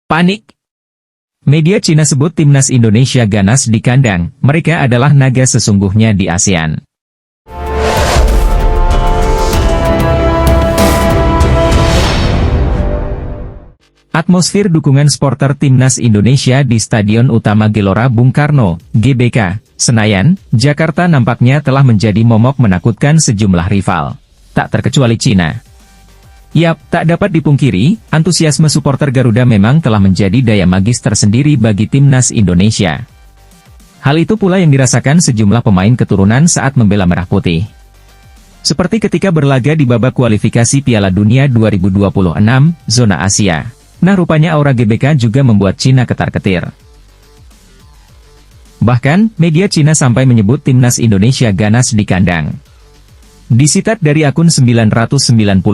Panik. Media Cina sebut timnas Indonesia ganas di kandang, mereka adalah naga sesungguhnya di ASEAN. Atmosfer dukungan supporter timnas Indonesia di Stadion Utama Gelora Bung Karno, GBK, Senayan, Jakarta nampaknya telah menjadi momok menakutkan sejumlah rival. Tak terkecuali Cina. Yap, tak dapat dipungkiri, antusiasme supporter Garuda memang telah menjadi daya magis tersendiri bagi timnas Indonesia. Hal itu pula yang dirasakan sejumlah pemain keturunan saat membela Merah Putih. Seperti ketika berlaga di babak kualifikasi Piala Dunia 2026, zona Asia. Nah, rupanya aura GBK juga membuat Cina ketar-ketir. Bahkan, media Cina sampai menyebut timnas Indonesia ganas di kandang. Disitat dari akun 998,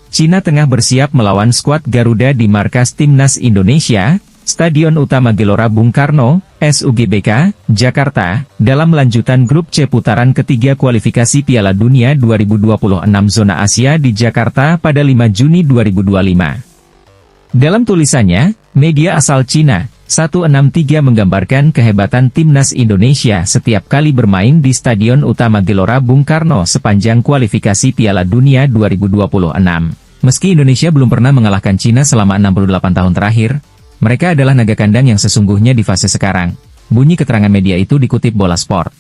Cina tengah bersiap melawan skuad Garuda di markas timnas Indonesia, Stadion Utama Gelora Bung Karno, SUGBK, Jakarta, dalam lanjutan grup C putaran ketiga kualifikasi Piala Dunia 2026 zona Asia di Jakarta pada 5 Juni 2025. Dalam tulisannya, media asal Cina, 163 menggambarkan kehebatan timnas Indonesia setiap kali bermain di Stadion Utama Gelora Bung Karno sepanjang kualifikasi Piala Dunia 2026. Meski Indonesia belum pernah mengalahkan Cina selama 68 tahun terakhir, mereka adalah naga kandang yang sesungguhnya di fase sekarang. Bunyi keterangan media itu dikutip Bola Sport.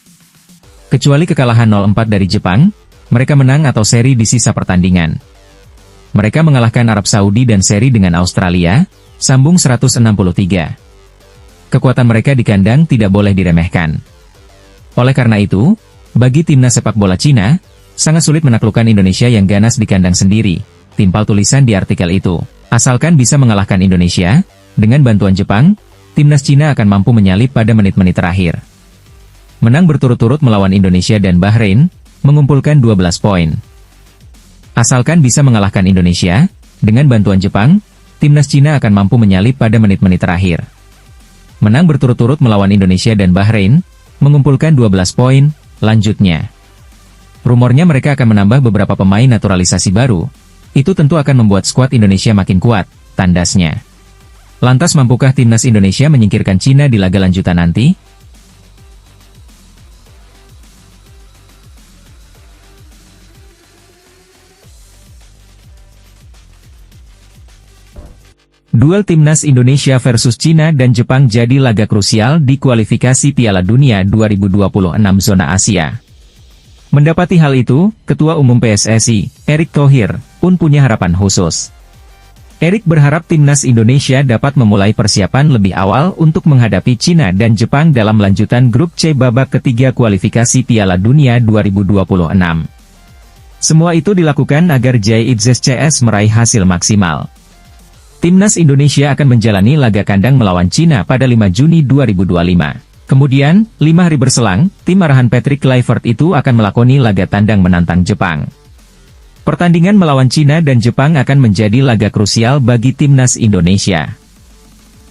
Kecuali kekalahan 0-4 dari Jepang, mereka menang atau seri di sisa pertandingan. Mereka mengalahkan Arab Saudi dan seri dengan Australia, sambung 163. Kekuatan mereka di kandang tidak boleh diremehkan. Oleh karena itu, bagi timnas sepak bola Cina, sangat sulit menaklukkan Indonesia yang ganas di kandang sendiri. Timpal tulisan di artikel itu, asalkan bisa mengalahkan Indonesia, dengan bantuan Jepang, timnas Cina akan mampu menyalip pada menit-menit terakhir. Menang berturut-turut melawan Indonesia dan Bahrain, mengumpulkan 12 poin. Asalkan bisa mengalahkan Indonesia, dengan bantuan Jepang, timnas Cina akan mampu menyalip pada menit-menit terakhir. Menang berturut-turut melawan Indonesia dan Bahrain, mengumpulkan 12 poin, lanjutnya. Rumornya mereka akan menambah beberapa pemain naturalisasi baru, itu tentu akan membuat skuad Indonesia makin kuat, tandasnya. Lantas mampukah timnas Indonesia menyingkirkan Cina di laga lanjutan nanti? Duel timnas Indonesia versus Cina dan Jepang jadi laga krusial di kualifikasi Piala Dunia 2026 zona Asia. Mendapati hal itu, Ketua Umum PSSI, Erick Thohir, pun punya harapan khusus. Erick berharap timnas Indonesia dapat memulai persiapan lebih awal untuk menghadapi Cina dan Jepang dalam lanjutan grup C babak ketiga kualifikasi Piala Dunia 2026. Semua itu dilakukan agar JITZS meraih hasil maksimal. Timnas Indonesia akan menjalani laga kandang melawan Cina pada 5 Juni 2025. Kemudian, 5 hari berselang, tim arahan Patrick Kluivert itu akan melakoni laga tandang menantang Jepang. Pertandingan melawan Cina dan Jepang akan menjadi laga krusial bagi timnas Indonesia.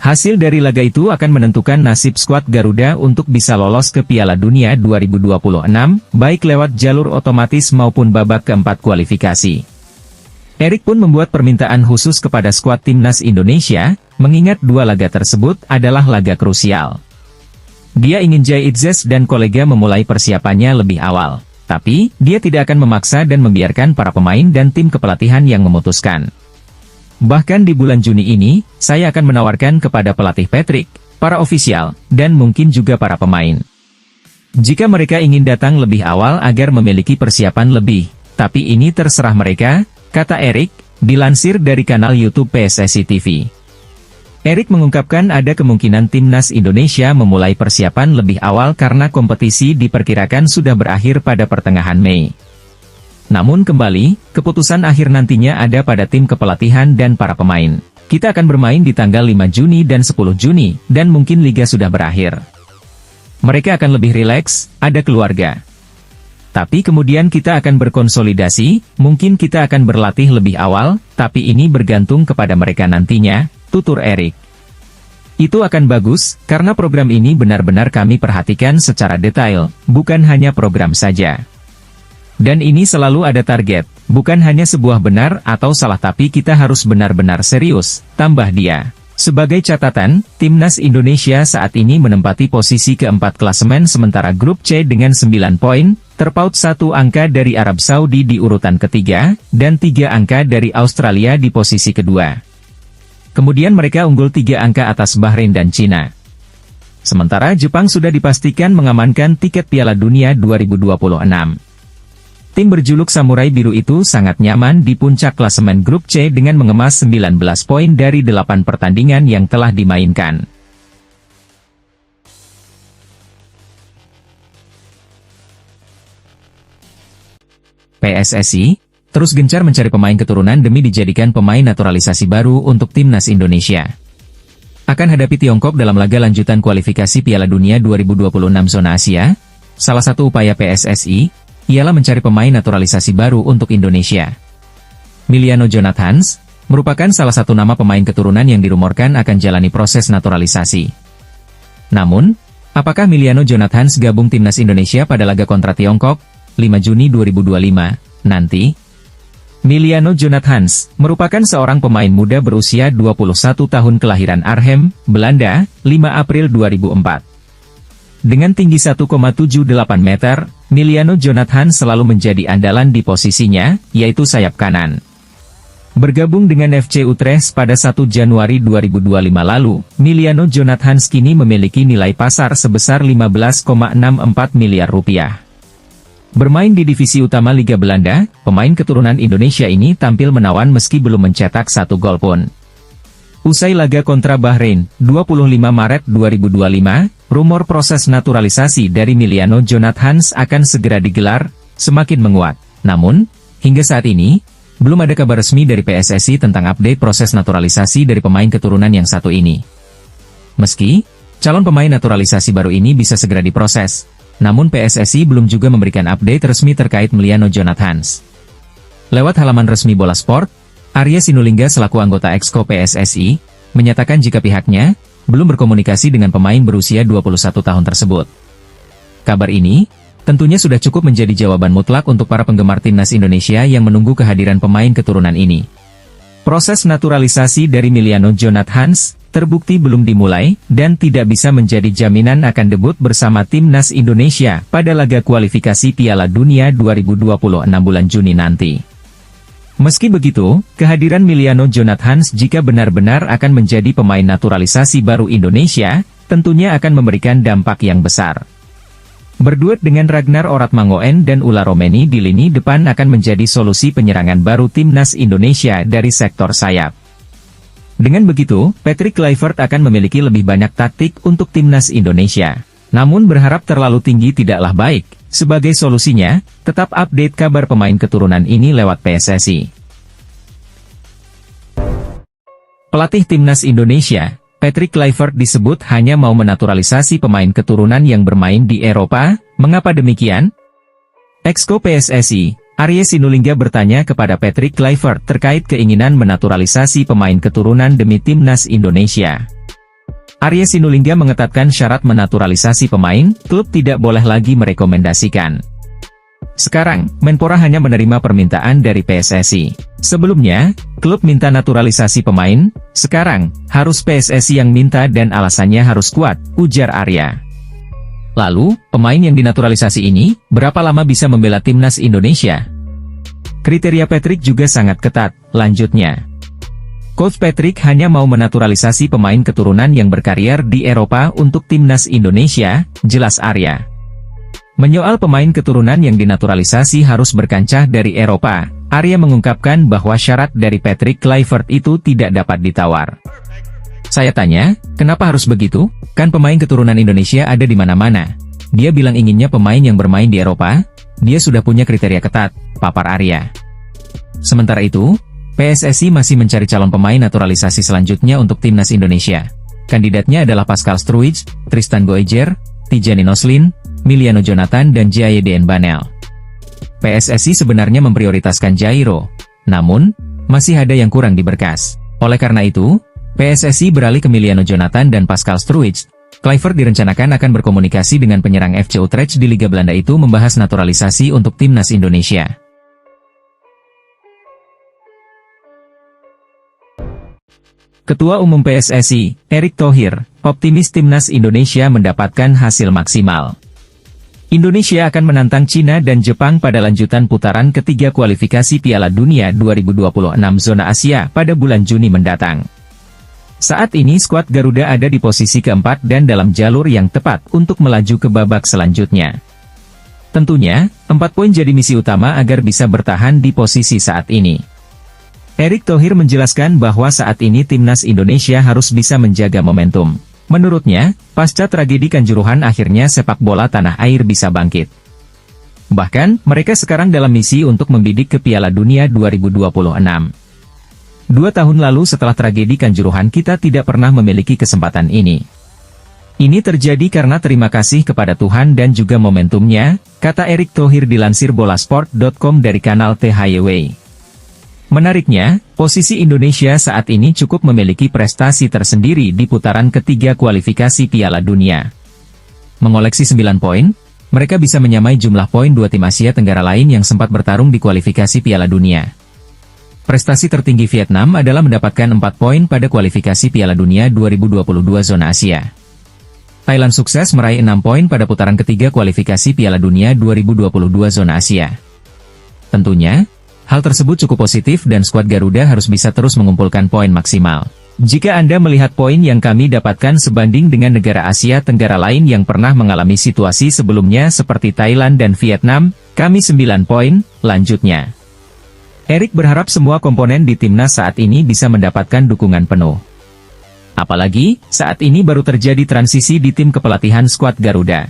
Hasil dari laga itu akan menentukan nasib skuad Garuda untuk bisa lolos ke Piala Dunia 2026, baik lewat jalur otomatis maupun babak keempat kualifikasi. Erick pun membuat permintaan khusus kepada skuad timnas Indonesia, mengingat dua laga tersebut adalah laga krusial. Dia ingin JITZS dan kolega memulai persiapannya lebih awal, tapi dia tidak akan memaksa dan membiarkan para pemain dan tim kepelatihan yang memutuskan. Bahkan di bulan Juni ini, saya akan menawarkan kepada pelatih Patrick, para ofisial, dan mungkin juga para pemain. Jika mereka ingin datang lebih awal agar memiliki persiapan lebih, tapi ini terserah mereka, kata Erick, dilansir dari kanal YouTube PSSI TV. Erick mengungkapkan ada kemungkinan timnas Indonesia memulai persiapan lebih awal karena kompetisi diperkirakan sudah berakhir pada pertengahan Mei. Namun kembali, keputusan akhir nantinya ada pada tim kepelatihan dan para pemain. Kita akan bermain di tanggal 5 Juni dan 10 Juni, dan mungkin liga sudah berakhir. Mereka akan lebih rileks, ada keluarga. Tapi kemudian kita akan berkonsolidasi, mungkin kita akan berlatih lebih awal, tapi ini bergantung kepada mereka nantinya, tutur Erick. Itu akan bagus, karena program ini benar-benar kami perhatikan secara detail, bukan hanya program saja. Dan ini selalu ada target, bukan hanya sebuah benar atau salah tapi kita harus benar-benar serius, tambah dia. Sebagai catatan, Timnas Indonesia saat ini menempati posisi keempat klasemen sementara grup C dengan 9 poin, terpaut 1 angka dari Arab Saudi di urutan ketiga, dan 3 angka dari Australia di posisi kedua. Kemudian mereka unggul 3 angka atas Bahrain dan Cina. Sementara Jepang sudah dipastikan mengamankan tiket Piala Dunia 2026. Tim berjuluk Samurai Biru itu sangat nyaman di puncak klasemen grup C dengan mengemas 19 poin dari 8 pertandingan yang telah dimainkan. PSSI terus gencar mencari pemain keturunan demi dijadikan pemain naturalisasi baru untuk Timnas Indonesia. Akan hadapi Tiongkok dalam laga lanjutan kualifikasi Piala Dunia 2026 zona Asia, salah satu upaya PSSI ialah mencari pemain naturalisasi baru untuk Indonesia. Miliano Jonathans merupakan salah satu nama pemain keturunan yang dirumorkan akan jalani proses naturalisasi. Namun, apakah Miliano Jonathans gabung Timnas Indonesia pada laga kontra Tiongkok, 5 Juni 2025, nanti? Miliano Jonathans merupakan seorang pemain muda berusia 21 tahun kelahiran Arnhem, Belanda, 5 April 2004. Dengan tinggi 1,78 meter, Miliano Jonathans selalu menjadi andalan di posisinya, yaitu sayap kanan. Bergabung dengan FC Utrecht pada 1 Januari 2025 lalu, Miliano Jonathans kini memiliki nilai pasar sebesar 15,64 miliar rupiah. Bermain di divisi utama Liga Belanda, pemain keturunan Indonesia ini tampil menawan meski belum mencetak 1 gol pun. Usai laga kontra Bahrain, 25 Maret 2025, rumor proses naturalisasi dari Miliano Jonathans akan segera digelar, semakin menguat. Namun, hingga saat ini, belum ada kabar resmi dari PSSI tentang update proses naturalisasi dari pemain keturunan yang satu ini. Meski, calon pemain naturalisasi baru ini bisa segera diproses, namun PSSI belum juga memberikan update resmi terkait Miliano Jonathans. Lewat halaman resmi Bola Sport, Arya Sinulinga selaku anggota Exco PSSI, menyatakan jika pihaknya belum berkomunikasi dengan pemain berusia 21 tahun tersebut. Kabar ini, tentunya sudah cukup menjadi jawaban mutlak untuk para penggemar Timnas Indonesia yang menunggu kehadiran pemain keturunan ini. Proses naturalisasi dari Miliano Jonathans terbukti belum dimulai, dan tidak bisa menjadi jaminan akan debut bersama Timnas Indonesia pada laga kualifikasi Piala Dunia 2026 bulan Juni nanti. Meski begitu, kehadiran Miliano Jonathans jika benar-benar akan menjadi pemain naturalisasi baru Indonesia, tentunya akan memberikan dampak yang besar. Berduet dengan Ragnar Oratmangoen dan Ula Romeni di lini depan akan menjadi solusi penyerangan baru Timnas Indonesia dari sektor sayap. Dengan begitu, Patrick Kluivert akan memiliki lebih banyak taktik untuk Timnas Indonesia. Namun berharap terlalu tinggi tidaklah baik. Sebagai solusinya, tetap update kabar pemain keturunan ini lewat PSSI. Pelatih Timnas Indonesia, Patrick Kluivert disebut hanya mau menaturalisasi pemain keturunan yang bermain di Eropa. Mengapa demikian? Exco PSSI, Arya Sinulinga bertanya kepada Patrick Kluivert terkait keinginan menaturalisasi pemain keturunan demi Timnas Indonesia. Arya Sinulinga mengetatkan syarat menaturalisasi pemain, klub tidak boleh lagi merekomendasikan. Sekarang, Menpora hanya menerima permintaan dari PSSI. Sebelumnya, klub minta naturalisasi pemain, sekarang, harus PSSI yang minta dan alasannya harus kuat, ujar Arya. Lalu, pemain yang dinaturalisasi ini, berapa lama bisa membela Timnas Indonesia? Kriteria Patrick juga sangat ketat, lanjutnya. Coach Patrick hanya mau menaturalisasi pemain keturunan yang berkarier di Eropa untuk Timnas Indonesia, jelas Arya. Menyoal pemain keturunan yang dinaturalisasi harus berkancah dari Eropa, Arya mengungkapkan bahwa syarat dari Patrick Kluivert itu tidak dapat ditawar. Saya tanya, kenapa harus begitu? Kan pemain keturunan Indonesia ada di mana-mana. Dia bilang inginnya pemain yang bermain di Eropa, dia sudah punya kriteria ketat, papar Arya. Sementara itu, PSSI masih mencari calon pemain naturalisasi selanjutnya untuk Timnas Indonesia. Kandidatnya adalah Pascal Struij, Tristan Goejer, Tijani Noslin, Miliano Jonathan dan Jaye Banel. PSSI sebenarnya memprioritaskan Jairo, namun, masih ada yang kurang di berkas. Oleh karena itu, PSSI beralih ke Miliano Jonathan dan Pascal Struij. Kluivert direncanakan akan berkomunikasi dengan penyerang FC Utrecht di Liga Belanda itu membahas naturalisasi untuk Timnas Indonesia. Ketua Umum PSSI, Erick Thohir, optimis timnas Indonesia mendapatkan hasil maksimal. Indonesia akan menantang Cina dan Jepang pada lanjutan putaran ketiga kualifikasi Piala Dunia 2026 zona Asia pada bulan Juni mendatang. Saat ini skuad Garuda ada di posisi keempat dan dalam jalur yang tepat untuk melaju ke babak selanjutnya. Tentunya, 4 poin jadi misi utama agar bisa bertahan di posisi saat ini. Erick Thohir menjelaskan bahwa saat ini timnas Indonesia harus bisa menjaga momentum. Menurutnya, pasca tragedi Kanjuruhan akhirnya sepak bola tanah air bisa bangkit. Bahkan, mereka sekarang dalam misi untuk membidik ke Piala Dunia 2026. 2 tahun lalu setelah tragedi Kanjuruhan kita tidak pernah memiliki kesempatan ini. Ini terjadi karena terima kasih kepada Tuhan dan juga momentumnya, kata Erick Thohir dilansir bolasport.com dari kanal THYW. Menariknya, posisi Indonesia saat ini cukup memiliki prestasi tersendiri di putaran ketiga kualifikasi Piala Dunia. Mengoleksi 9 poin, mereka bisa menyamai jumlah poin 2 tim Asia Tenggara lain yang sempat bertarung di kualifikasi Piala Dunia. Prestasi tertinggi Vietnam adalah mendapatkan 4 poin pada kualifikasi Piala Dunia 2022 zona Asia. Thailand sukses meraih 6 poin pada putaran ketiga kualifikasi Piala Dunia 2022 zona Asia. Tentunya, hal tersebut cukup positif dan skuad Garuda harus bisa terus mengumpulkan poin maksimal. Jika Anda melihat poin yang kami dapatkan sebanding dengan negara Asia Tenggara lain yang pernah mengalami situasi sebelumnya seperti Thailand dan Vietnam, kami 9 poin, lanjutnya. Erick berharap semua komponen di timnas saat ini bisa mendapatkan dukungan penuh. Apalagi, saat ini baru terjadi transisi di tim kepelatihan skuad Garuda.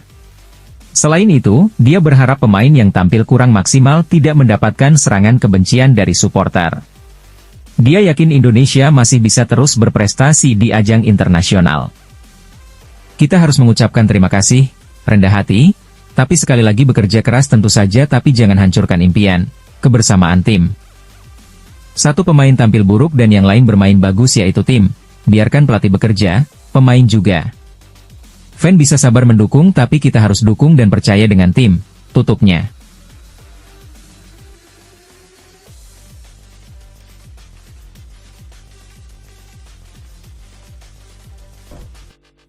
Selain itu, dia berharap pemain yang tampil kurang maksimal tidak mendapatkan serangan kebencian dari supporter. Dia yakin Indonesia masih bisa terus berprestasi di ajang internasional. Kita harus mengucapkan terima kasih, rendah hati, tapi sekali lagi bekerja keras tentu saja tapi jangan hancurkan impian, kebersamaan tim. Satu pemain tampil buruk dan yang lain bermain bagus yaitu tim. Biarkan pelatih bekerja, pemain juga. Fan bisa sabar mendukung tapi kita harus dukung dan percaya dengan tim, tutupnya.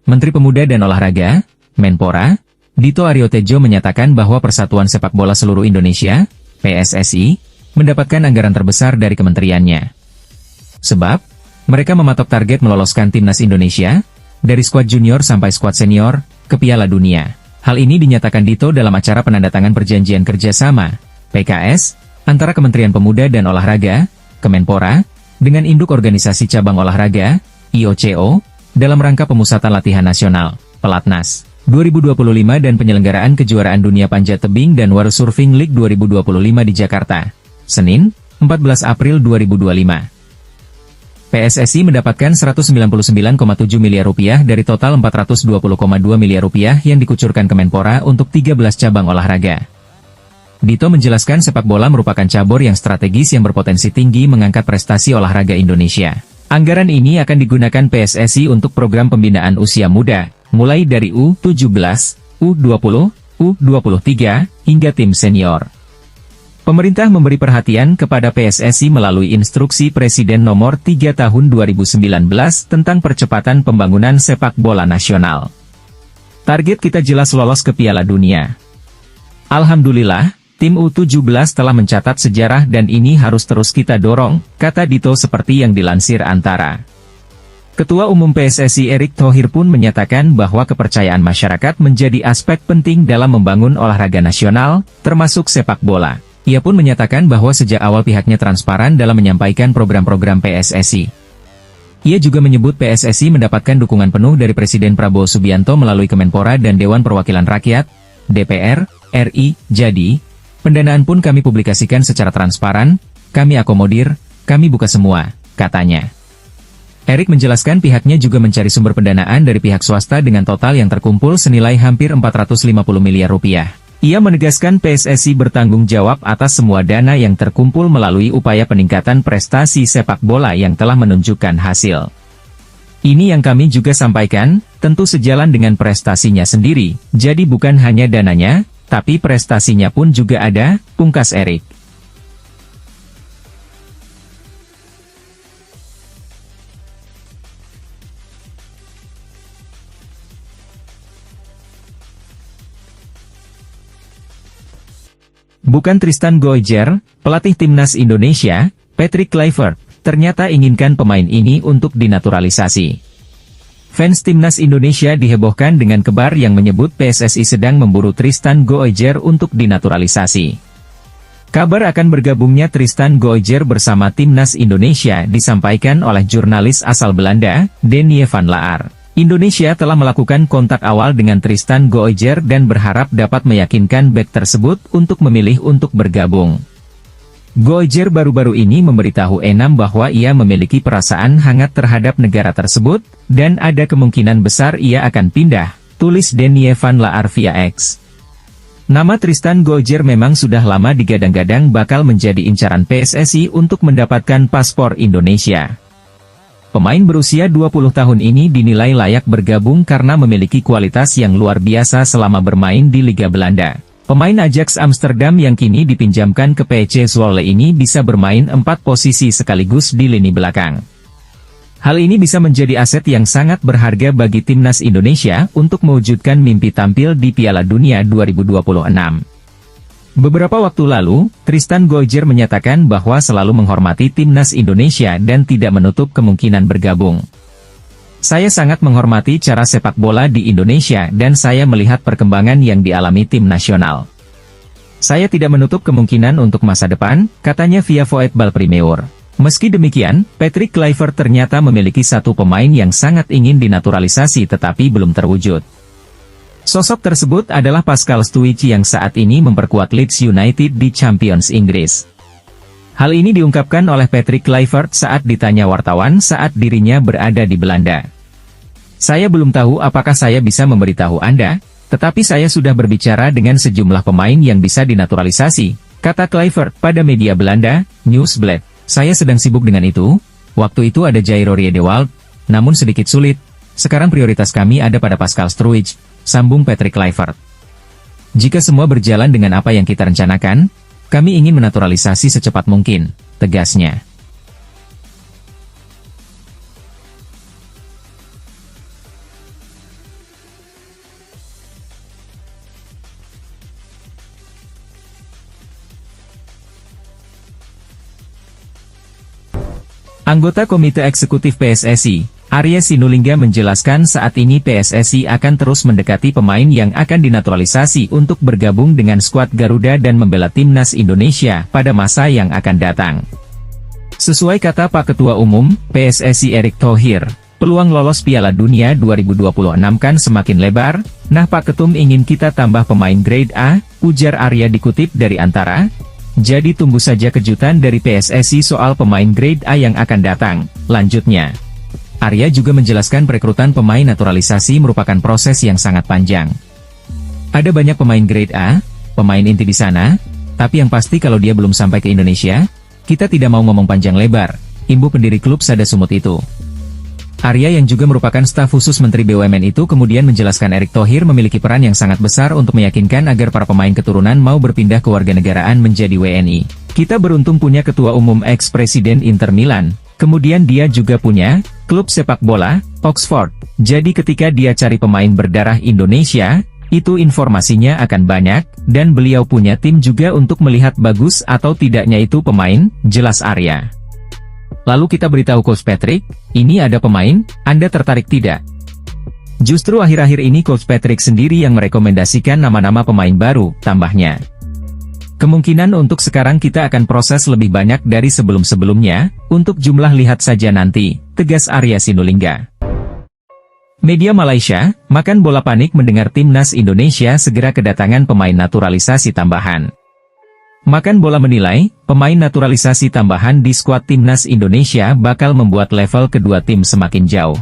Menteri Pemuda dan Olahraga, Menpora, Dito Aryo Tejo menyatakan bahwa Persatuan Sepak Bola Seluruh Indonesia, PSSI, mendapatkan anggaran terbesar dari kementeriannya. Sebab, mereka mematok target meloloskan timnas Indonesia, dari skuad junior sampai skuad senior, ke Piala Dunia. Hal ini dinyatakan Dito dalam acara penandatangan perjanjian kerjasama, PKS, antara Kementerian Pemuda dan Olahraga, Kemenpora, dengan induk organisasi cabang olahraga, IOCO, dalam rangka pemusatan latihan nasional, Pelatnas, 2025 dan penyelenggaraan kejuaraan dunia panjat tebing dan water surfing League 2025 di Jakarta. Senin, 14 April 2025. PSSI mendapatkan 199,7 miliar rupiah dari total 420,2 miliar rupiah yang dikucurkan Kemenpora untuk 13 cabang olahraga. Dito menjelaskan sepak bola merupakan cabur yang strategis yang berpotensi tinggi mengangkat prestasi olahraga Indonesia. Anggaran ini akan digunakan PSSI untuk program pembinaan usia muda, mulai dari U17, U20, U23, hingga tim senior. Pemerintah memberi perhatian kepada PSSI melalui Instruksi Presiden Nomor 3 Tahun 2019 tentang percepatan pembangunan sepak bola nasional. Target kita jelas lolos ke Piala Dunia. Alhamdulillah, tim U17 telah mencatat sejarah dan ini harus terus kita dorong, kata Dito seperti yang dilansir Antara. Ketua Umum PSSI Erick Thohir pun menyatakan bahwa kepercayaan masyarakat menjadi aspek penting dalam membangun olahraga nasional, termasuk sepak bola. Ia pun menyatakan bahwa sejak awal pihaknya transparan dalam menyampaikan program-program PSSI. Ia juga menyebut PSSI mendapatkan dukungan penuh dari Presiden Prabowo Subianto melalui Kemenpora dan Dewan Perwakilan Rakyat, DPR, RI, jadi, pendanaan pun kami publikasikan secara transparan, kami akomodir, kami buka semua, katanya. Erick menjelaskan pihaknya juga mencari sumber pendanaan dari pihak swasta dengan total yang terkumpul senilai hampir 450 miliar rupiah. Ia menegaskan PSSI bertanggung jawab atas semua dana yang terkumpul melalui upaya peningkatan prestasi sepak bola yang telah menunjukkan hasil. Ini yang kami juga sampaikan, tentu sejalan dengan prestasinya sendiri, jadi bukan hanya dananya, tapi prestasinya pun juga ada, pungkas Erick. Bukan Tristan Goijer, pelatih timnas Indonesia, Patrick Kluivert, ternyata inginkan pemain ini untuk dinaturalisasi. Fans timnas Indonesia dihebohkan dengan kabar yang menyebut PSSI sedang memburu Tristan Goijer untuk dinaturalisasi. Kabar akan bergabungnya Tristan Goijer bersama timnas Indonesia disampaikan oleh jurnalis asal Belanda, Denie van Laar. Indonesia telah melakukan kontak awal dengan Tristan Goijer dan berharap dapat meyakinkan bek tersebut untuk memilih untuk bergabung. Goijer baru-baru ini memberitahu Enam bahwa ia memiliki perasaan hangat terhadap negara tersebut, dan ada kemungkinan besar ia akan pindah, tulis Denie van Laar via X. Nama Tristan Goijer memang sudah lama digadang-gadang bakal menjadi incaran PSSI untuk mendapatkan paspor Indonesia. Pemain berusia 20 tahun ini dinilai layak bergabung karena memiliki kualitas yang luar biasa selama bermain di Liga Belanda. Pemain Ajax Amsterdam yang kini dipinjamkan ke PSV Zwolle ini bisa bermain 4 posisi sekaligus di lini belakang. Hal ini bisa menjadi aset yang sangat berharga bagi timnas Indonesia untuk mewujudkan mimpi tampil di Piala Dunia 2026. Beberapa waktu lalu, Tristan Goijer menyatakan bahwa selalu menghormati timnas Indonesia dan tidak menutup kemungkinan bergabung. Saya sangat menghormati cara sepak bola di Indonesia dan saya melihat perkembangan yang dialami tim nasional. Saya tidak menutup kemungkinan untuk masa depan, katanya via Voetbal Premier. Meski demikian, Patrick Kluivert ternyata memiliki satu pemain yang sangat ingin dinaturalisasi tetapi belum terwujud. Sosok tersebut adalah Pascal Stuici yang saat ini memperkuat Leeds United di Champions Inggris. Hal ini diungkapkan oleh Patrick Kluivert saat ditanya wartawan saat dirinya berada di Belanda. Saya belum tahu apakah saya bisa memberitahu Anda, tetapi saya sudah berbicara dengan sejumlah pemain yang bisa dinaturalisasi, kata Kluivert pada media Belanda, Nieuwsblad. Saya sedang sibuk dengan itu, waktu itu ada Jairo Riedewald, namun sedikit sulit, sekarang prioritas kami ada pada Pascal Stuici, sambung Patrick Kluivert. Jika semua berjalan dengan apa yang kita rencanakan, kami ingin menaturalisasi secepat mungkin, tegasnya. Anggota Komite Eksekutif PSSI, Arya Sinulinga menjelaskan saat ini PSSI akan terus mendekati pemain yang akan dinaturalisasi untuk bergabung dengan skuad Garuda dan membela timnas Indonesia pada masa yang akan datang. Sesuai kata Pak Ketua Umum, PSSI Erick Thohir, peluang lolos Piala Dunia 2026 kan semakin lebar, nah Pak Ketum ingin kita tambah pemain grade A, ujar Arya dikutip dari Antara. Jadi tunggu saja kejutan dari PSSI soal pemain grade A yang akan datang, lanjutnya. Arya juga menjelaskan perekrutan pemain naturalisasi merupakan proses yang sangat panjang. Ada banyak pemain grade A, pemain inti di sana, tapi yang pasti kalau dia belum sampai ke Indonesia, kita tidak mau ngomong panjang lebar, imbu pendiri klub Sada Sumut itu. Arya yang juga merupakan staf khusus Menteri BUMN itu kemudian menjelaskan Erick Thohir memiliki peran yang sangat besar untuk meyakinkan agar para pemain keturunan mau berpindah kewarganegaraan menjadi WNI. Kita beruntung punya ketua umum ex-presiden Inter Milan, kemudian dia juga punya klub sepak bola, Oxford. Jadi ketika dia cari pemain berdarah Indonesia, itu informasinya akan banyak, dan beliau punya tim juga untuk melihat bagus atau tidaknya itu pemain, jelas Arya. Lalu kita beritahu Coach Patrick, ini ada pemain, Anda tertarik tidak? Justru akhir-akhir ini Coach Patrick sendiri yang merekomendasikan nama-nama pemain baru, tambahnya. Kemungkinan untuk sekarang kita akan proses lebih banyak dari sebelum-sebelumnya, untuk jumlah lihat saja nanti, tegas Arya Sinulinga. Media Malaysia, makan bola panik mendengar timnas Indonesia segera kedatangan pemain naturalisasi tambahan. Makan Bola menilai, pemain naturalisasi tambahan di skuad timnas Indonesia bakal membuat level kedua tim semakin jauh.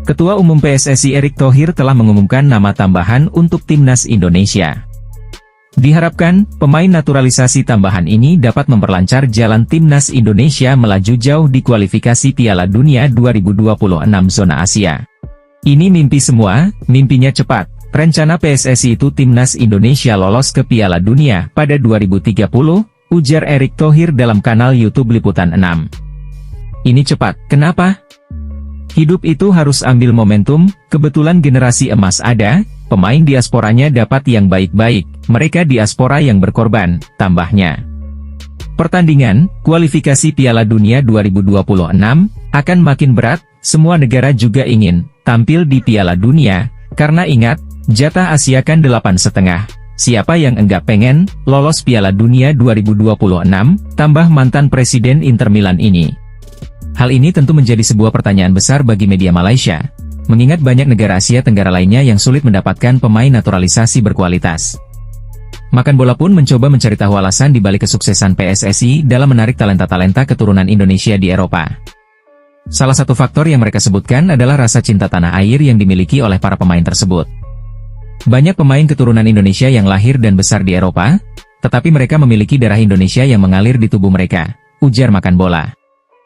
Ketua Umum PSSI Erick Thohir telah mengumumkan nama tambahan untuk timnas Indonesia. Diharapkan, pemain naturalisasi tambahan ini dapat memperlancar jalan timnas Indonesia melaju jauh di kualifikasi Piala Dunia 2026 zona Asia. Ini mimpi semua, mimpinya cepat. Rencana PSSI itu timnas Indonesia lolos ke Piala Dunia pada 2030, ujar Erick Thohir dalam kanal YouTube Liputan 6. Ini cepat, kenapa? Hidup itu harus ambil momentum, kebetulan generasi emas ada, pemain diasporanya dapat yang baik-baik, mereka diaspora yang berkorban, tambahnya. Pertandingan, kualifikasi Piala Dunia 2026, akan makin berat, semua negara juga ingin tampil di Piala Dunia, karena ingat, jatah Asia kan 8,5. Siapa yang enggak pengen lolos Piala Dunia 2026, tambah mantan Presiden Inter Milan ini. Hal ini tentu menjadi sebuah pertanyaan besar bagi media Malaysia, mengingat banyak negara Asia Tenggara lainnya yang sulit mendapatkan pemain naturalisasi berkualitas. Makan Bola pun mencoba mencari tahu alasan di balik kesuksesan PSSI dalam menarik talenta-talenta keturunan Indonesia di Eropa. Salah satu faktor yang mereka sebutkan adalah rasa cinta tanah air yang dimiliki oleh para pemain tersebut. Banyak pemain keturunan Indonesia yang lahir dan besar di Eropa, tetapi mereka memiliki darah Indonesia yang mengalir di tubuh mereka, ujar Makan Bola.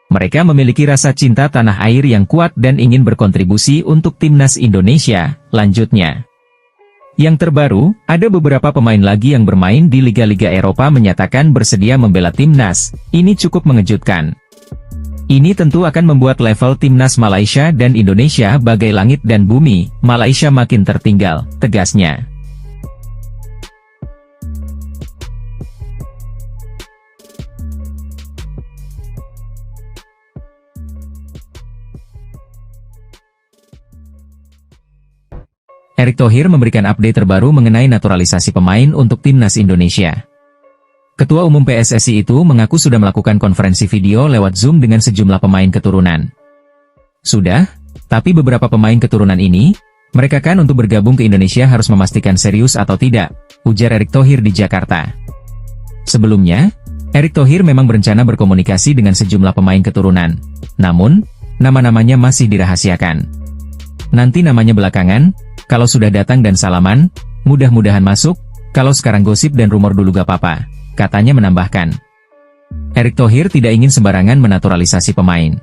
Mereka memiliki rasa cinta tanah air yang kuat dan ingin berkontribusi untuk timnas Indonesia, lanjutnya. Yang terbaru, ada beberapa pemain lagi yang bermain di liga-liga Eropa menyatakan bersedia membela timnas, ini cukup mengejutkan. Ini tentu akan membuat level timnas Malaysia dan Indonesia bagai langit dan bumi, Malaysia makin tertinggal, tegasnya. Erick Thohir memberikan update terbaru mengenai naturalisasi pemain untuk timnas Indonesia. Ketua Umum PSSI itu mengaku sudah melakukan konferensi video lewat Zoom dengan sejumlah pemain keturunan. Sudah, tapi beberapa pemain keturunan ini, mereka kan untuk bergabung ke Indonesia harus memastikan serius atau tidak, ujar Erick Thohir di Jakarta. Sebelumnya, Erick Thohir memang berencana berkomunikasi dengan sejumlah pemain keturunan, namun, nama-namanya masih dirahasiakan. Nanti namanya belakangan, kalau sudah datang dan salaman, mudah-mudahan masuk, kalau sekarang gosip dan rumor dulu gak apa-apa, katanya menambahkan. Erick Thohir tidak ingin sembarangan menaturalisasi pemain.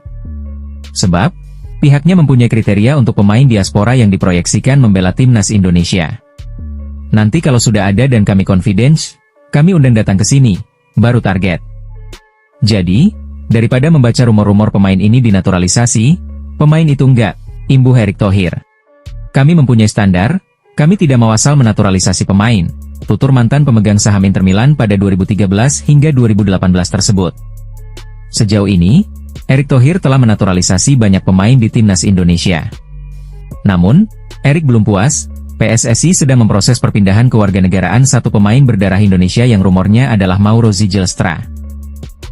Sebab, pihaknya mempunyai kriteria untuk pemain diaspora yang diproyeksikan membela timnas Indonesia. Nanti kalau sudah ada dan kami confidence, kami undang datang ke sini, baru target. Jadi, daripada membaca rumor-rumor pemain ini dinaturalisasi, pemain itu enggak, imbuh Erick Thohir. Kami mempunyai standar, kami tidak mau asal menaturalisasi pemain, tutur mantan pemegang saham Inter Milan pada 2013 hingga 2018 tersebut. Sejauh ini, Erick Thohir telah menaturalisasi banyak pemain di timnas Indonesia. Namun, Erick belum puas, PSSI sedang memproses perpindahan kewarganegaraan satu pemain berdarah Indonesia yang rumornya adalah Mauro Zijlstra.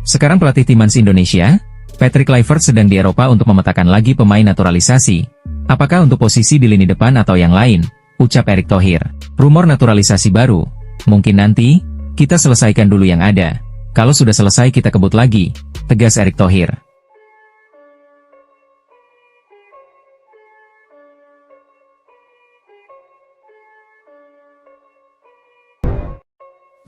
Sekarang pelatih timnas Indonesia, Patrick Kluivert sedang di Eropa untuk memetakan lagi pemain naturalisasi. Apakah untuk posisi di lini depan atau yang lain, ucap Erick Thohir. Rumor naturalisasi baru, mungkin nanti, kita selesaikan dulu yang ada. Kalau sudah selesai kita kebut lagi, tegas Erick Thohir.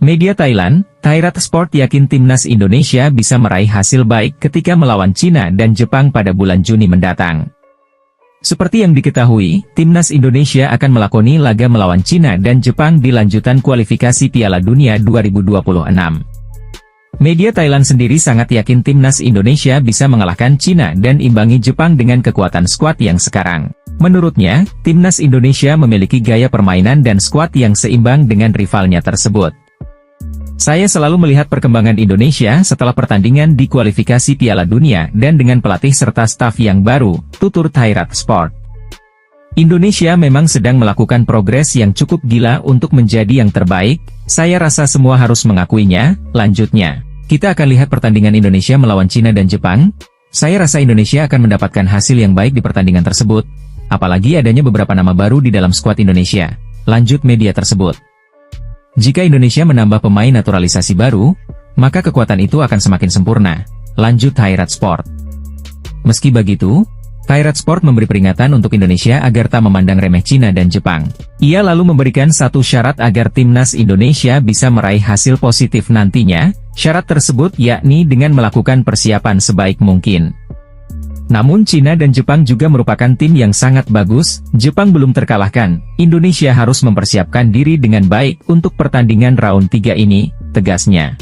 Media Thailand, Thairat Sport yakin timnas Indonesia bisa meraih hasil baik ketika melawan Cina dan Jepang pada bulan Juni mendatang. Seperti yang diketahui, timnas Indonesia akan melakoni laga melawan Cina dan Jepang di lanjutan kualifikasi Piala Dunia 2026. Media Thailand sendiri sangat yakin timnas Indonesia bisa mengalahkan Cina dan imbangi Jepang dengan kekuatan skuad yang sekarang. Menurutnya, timnas Indonesia memiliki gaya permainan dan skuad yang seimbang dengan rivalnya tersebut. Saya selalu melihat perkembangan Indonesia setelah pertandingan di kualifikasi Piala Dunia dan dengan pelatih serta staf yang baru, tutur Thairat Sport. Indonesia memang sedang melakukan progres yang cukup gila untuk menjadi yang terbaik, saya rasa semua harus mengakuinya, lanjutnya. Kita akan lihat pertandingan Indonesia melawan Cina dan Jepang, saya rasa Indonesia akan mendapatkan hasil yang baik di pertandingan tersebut, apalagi adanya beberapa nama baru di dalam skuad Indonesia, lanjut media tersebut. Jika Indonesia menambah pemain naturalisasi baru, maka kekuatan itu akan semakin sempurna, lanjut Thairat Sport. Meski begitu, Thairat Sport memberi peringatan untuk Indonesia agar tak memandang remeh Cina dan Jepang. Ia lalu memberikan satu syarat agar timnas Indonesia bisa meraih hasil positif nantinya, syarat tersebut yakni dengan melakukan persiapan sebaik mungkin. Namun Cina dan Jepang juga merupakan tim yang sangat bagus, Jepang belum terkalahkan, Indonesia harus mempersiapkan diri dengan baik untuk pertandingan round 3 ini, tegasnya.